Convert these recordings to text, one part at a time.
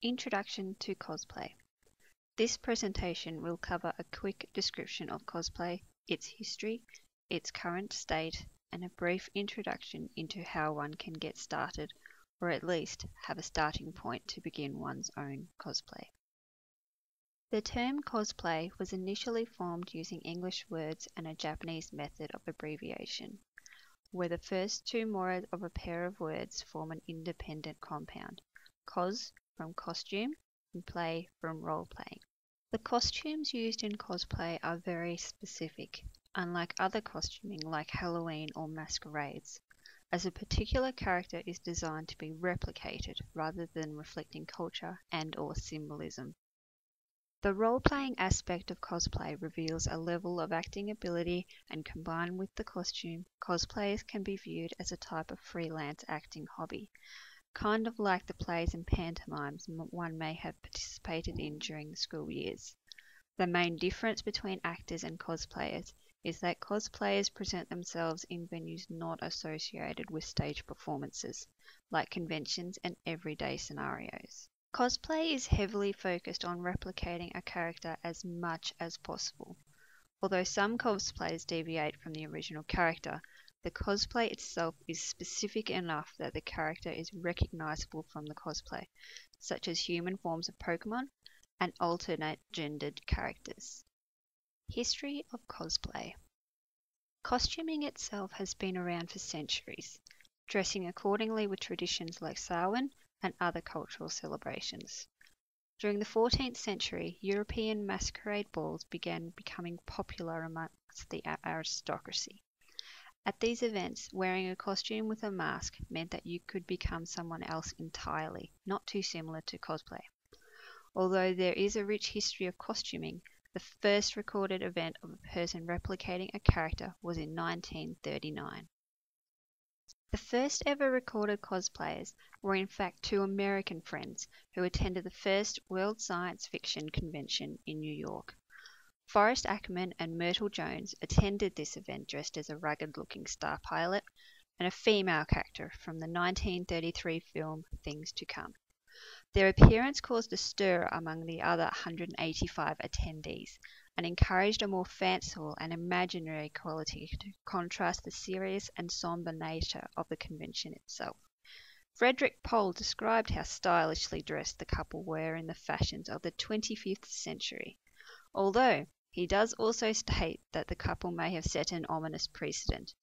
Introduction to Cosplay. This presentation will cover a quick description of cosplay, its history, its current state, and a brief introduction into how one can get started, or at least have a starting point to begin one's own cosplay. The term cosplay was initially formed using English words and a Japanese method of abbreviation, where the first two moras of a pair of words form an independent compound, cos from costume and play from role-playing. The costumes used in cosplay are very specific, unlike other costuming like Halloween or masquerades, as a particular character is designed to be replicated rather than reflecting culture and/or symbolism. The role-playing aspect of cosplay reveals a level of acting ability, and combined with the costume, cosplayers can be viewed as a type of freelance acting hobby, kind of like the plays and pantomimes one may have participated in during the school years. The main difference between actors and cosplayers is that cosplayers present themselves in venues not associated with stage performances, like conventions and everyday scenarios. Cosplay is heavily focused on replicating a character as much as possible. Although some cosplayers deviate from the original character, the cosplay itself is specific enough that the character is recognizable from the cosplay, such as human forms of Pokemon and alternate gendered characters. History of cosplay. Costuming itself has been around for centuries, dressing accordingly with traditions like Samhain and other cultural celebrations. During the 14th century, European masquerade balls began becoming popular amongst the aristocracy. At these events, wearing a costume with a mask meant that you could become someone else entirely, not too similar to cosplay. Although there is a rich history of costuming, the first recorded event of a person replicating a character was in 1939. The first ever recorded cosplayers were in fact two American friends who attended the first World Science Fiction Convention in New York. Forrest Ackerman and Myrtle Jones attended this event dressed as a rugged-looking star pilot and a female character from the 1933 film Things to Come. Their appearance caused a stir among the other 185 attendees and encouraged a more fanciful and imaginary quality to contrast the serious and somber nature of the convention itself. Frederick Pohl described how stylishly dressed the couple were in the fashions of the 25th century, although he does also state that the couple may have set an ominous precedent.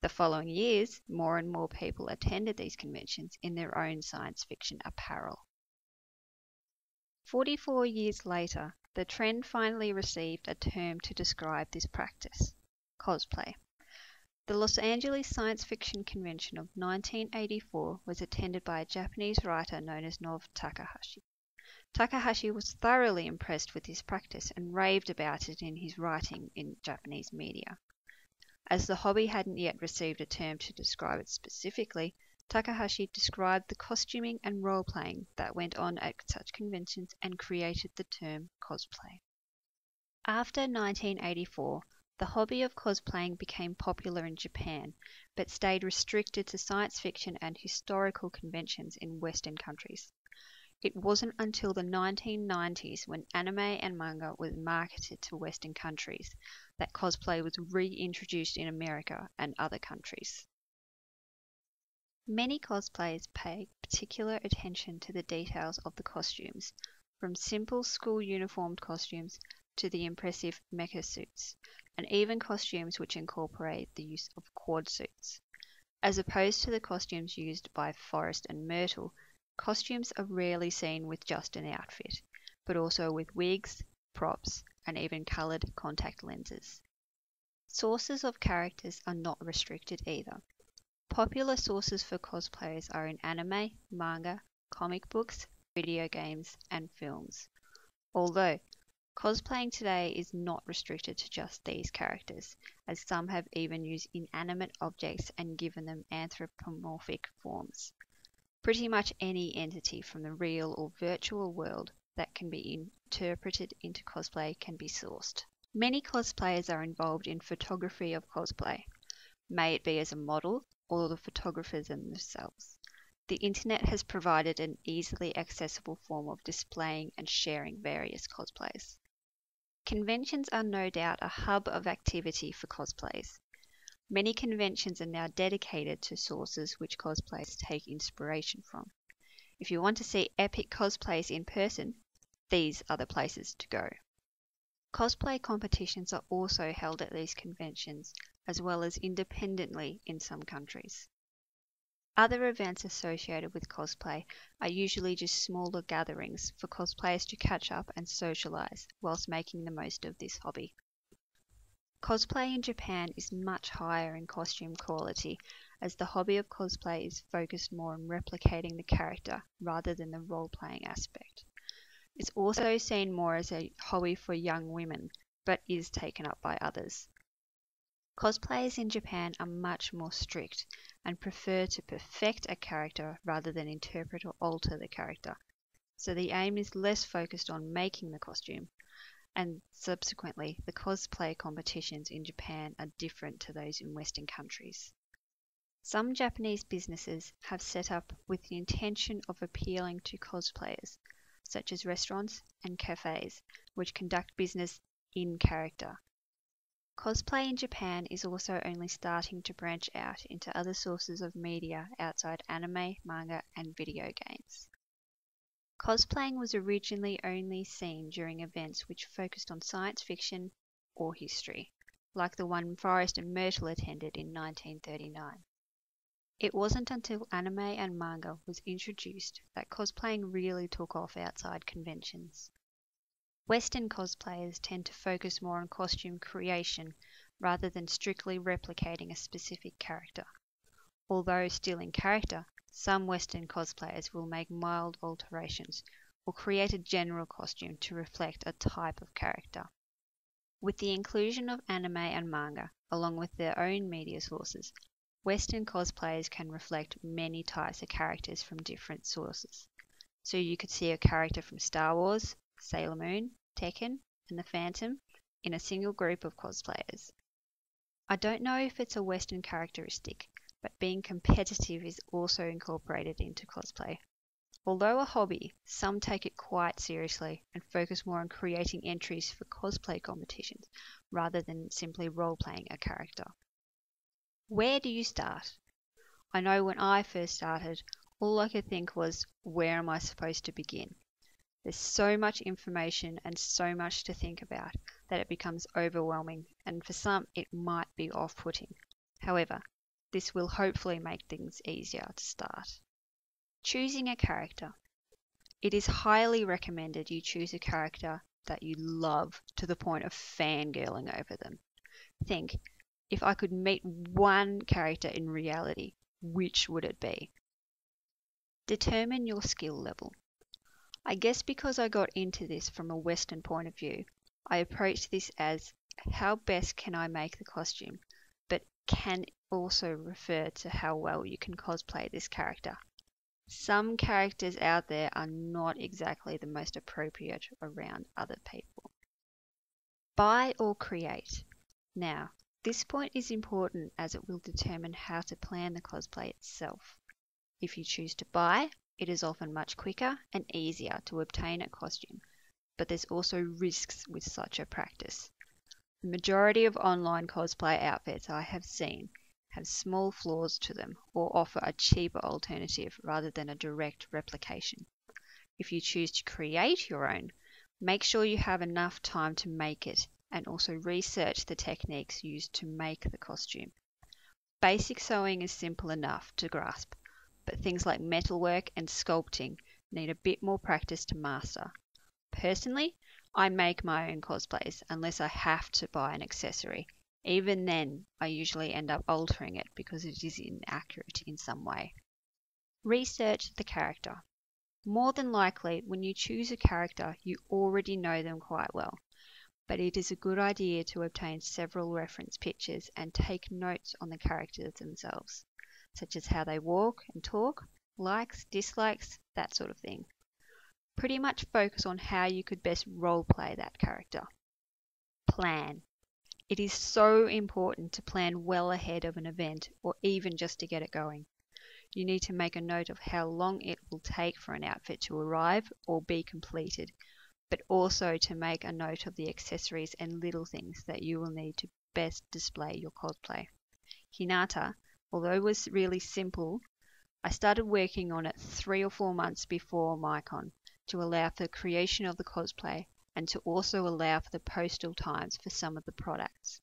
The following years, more and more people attended these conventions in their own science fiction apparel. 44 years later, the trend finally received a term to describe this practice: cosplay. The Los Angeles Science Fiction Convention of 1984 was attended by a Japanese writer known as Nobu Takahashi. Takahashi was thoroughly impressed with this practice and raved about it in his writing in Japanese media. As the hobby hadn't yet received a term to describe it specifically, Takahashi described the costuming and role-playing that went on at such conventions and created the term cosplay. After 1984, the hobby of cosplaying became popular in Japan, but stayed restricted to science fiction and historical conventions in Western countries. It wasn't until the 1990s, when anime and manga was marketed to Western countries, that cosplay was reintroduced in America and other countries. Many cosplayers pay particular attention to the details of the costumes, from simple school uniformed costumes to the impressive mecha suits, and even costumes which incorporate the use of quad suits. As opposed to the costumes used by Forrest and Myrtle, costumes are rarely seen with just an outfit, but also with wigs, props, and even coloured contact lenses. Sources of characters are not restricted either. Popular sources for cosplayers are in anime, manga, comic books, video games, and films. Although, cosplaying today is not restricted to just these characters, as some have even used inanimate objects and given them anthropomorphic forms. Pretty much any entity from the real or virtual world that can be interpreted into cosplay can be sourced. Many cosplayers are involved in photography of cosplay, may it be as a model or the photographers themselves. The internet has provided an easily accessible form of displaying and sharing various cosplays. Conventions are no doubt a hub of activity for cosplays. Many conventions are now dedicated to sources which cosplayers take inspiration from. If you want to see epic cosplays in person, these are the places to go. Cosplay competitions are also held at these conventions, as well as independently in some countries. Other events associated with cosplay are usually just smaller gatherings for cosplayers to catch up and socialize whilst making the most of this hobby. Cosplay in Japan is much higher in costume quality, as the hobby of cosplay is focused more on replicating the character rather than the role-playing aspect. It's also seen more as a hobby for young women, but is taken up by others. Cosplayers in Japan are much more strict and prefer to perfect a character rather than interpret or alter the character. So the aim is less focused on making the costume, and subsequently the cosplay competitions in Japan are different to those in Western countries. Some Japanese businesses have set up with the intention of appealing to cosplayers, such as restaurants and cafes, which conduct business in character. Cosplay in Japan is also only starting to branch out into other sources of media outside anime, manga, and video games. Cosplaying was originally only seen during events which focused on science fiction or history, like the one Forrest and Myrtle attended in 1939. It wasn't until anime and manga was introduced that cosplaying really took off outside conventions. Western cosplayers tend to focus more on costume creation rather than strictly replicating a specific character. Although still in character, some Western cosplayers will make mild alterations or create a general costume to reflect a type of character. With the inclusion of anime and manga, along with their own media sources, Western cosplayers can reflect many types of characters from different sources. So you could see a character from Star Wars, Sailor Moon, Tekken, and the Phantom in a single group of cosplayers. I don't know if it's a Western characteristic, but being competitive is also incorporated into cosplay. Although a hobby, some take it quite seriously and focus more on creating entries for cosplay competitions rather than simply role-playing a character. Where do you start? I know when I first started, all I could think was, where am I supposed to begin? There's so much information and so much to think about that it becomes overwhelming, and for some it might be off-putting. However, this will hopefully make things easier to start. Choosing a character. It is highly recommended you choose a character that you love to the point of fangirling over them. Think, if I could meet one character in reality, which would it be? Determine your skill level. I guess because I got into this from a Western point of view, I approached this as how best can I make the costume, but can also refer to how well you can cosplay this character. Some characters out there are not exactly the most appropriate around other people. Buy or create. Now, this point is important as it will determine how to plan the cosplay itself. If you choose to buy, it is often much quicker and easier to obtain a costume, but there's also risks with such a practice. The majority of online cosplay outfits I have seen have small flaws to them or offer a cheaper alternative rather than a direct replication. If you choose to create your own, make sure you have enough time to make it and also research the techniques used to make the costume. Basic sewing is simple enough to grasp, but things like metalwork and sculpting need a bit more practice to master. Personally, I make my own cosplays unless I have to buy an accessory. Even then, I usually end up altering it because it is inaccurate in some way. Research the character. More than likely, when you choose a character, you already know them quite well, but it is a good idea to obtain several reference pictures and take notes on the characters themselves, such as how they walk and talk, likes, dislikes, that sort of thing. Pretty much focus on how you could best roleplay that character. Plan. It is so important to plan well ahead of an event or even just to get it going. you need to make a note of how long it will take for an outfit to arrive or be completed, but also to make a note of the accessories and little things that you will need to best display your cosplay. Hinata, although it was really simple, I started working on it 3 or 4 months before MyCon to allow for the creation of the cosplay and to also allow for the postal times for some of the products.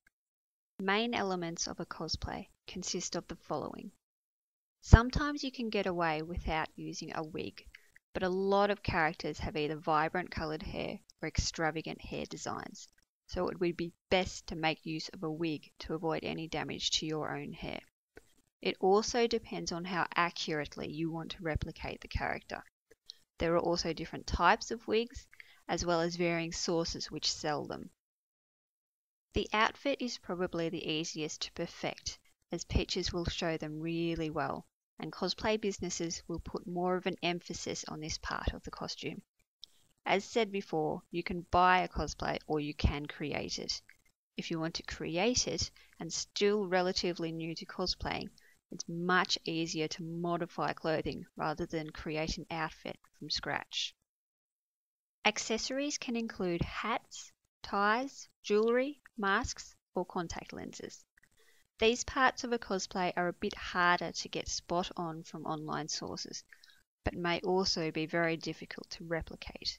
Main elements of a cosplay consist of the following. Sometimes you can get away without using a wig, but a lot of characters have either vibrant coloured hair or extravagant hair designs, so it would be best to make use of a wig to avoid any damage to your own hair. It also depends on how accurately you want to replicate the character. There are also different types of wigs, as well as varying sources which sell them. The outfit is probably the easiest to perfect, as pictures will show them really well, and cosplay businesses will put more of an emphasis on this part of the costume. As said before, you can buy a cosplay or you can create it. If you want to create it and still relatively new to cosplaying, it's much easier to modify clothing rather than create an outfit from scratch. Accessories can include hats, ties, jewellery, masks, or contact lenses. These parts of a cosplay are a bit harder to get spot on from online sources, but may also be very difficult to replicate.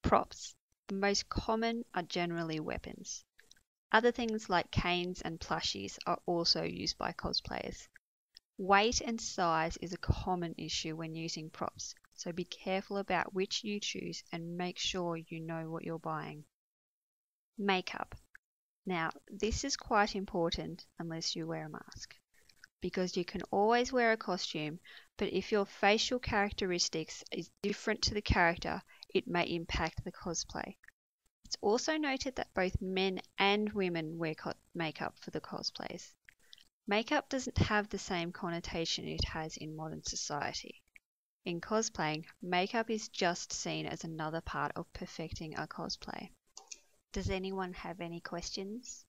Props. The most common are generally weapons. Other things like canes and plushies are also used by cosplayers. Weight and size is a common issue when using props, so be careful about which you choose and make sure you know what you're buying. Makeup. Now, this is quite important unless you wear a mask, because you can always wear a costume, but if your facial characteristics is different to the character, it may impact the cosplay. It's also noted that both men and women wear makeup for the cosplays. Makeup doesn't have the same connotation it has in modern society. In cosplaying, makeup is just seen as another part of perfecting a cosplay. Does anyone have any questions?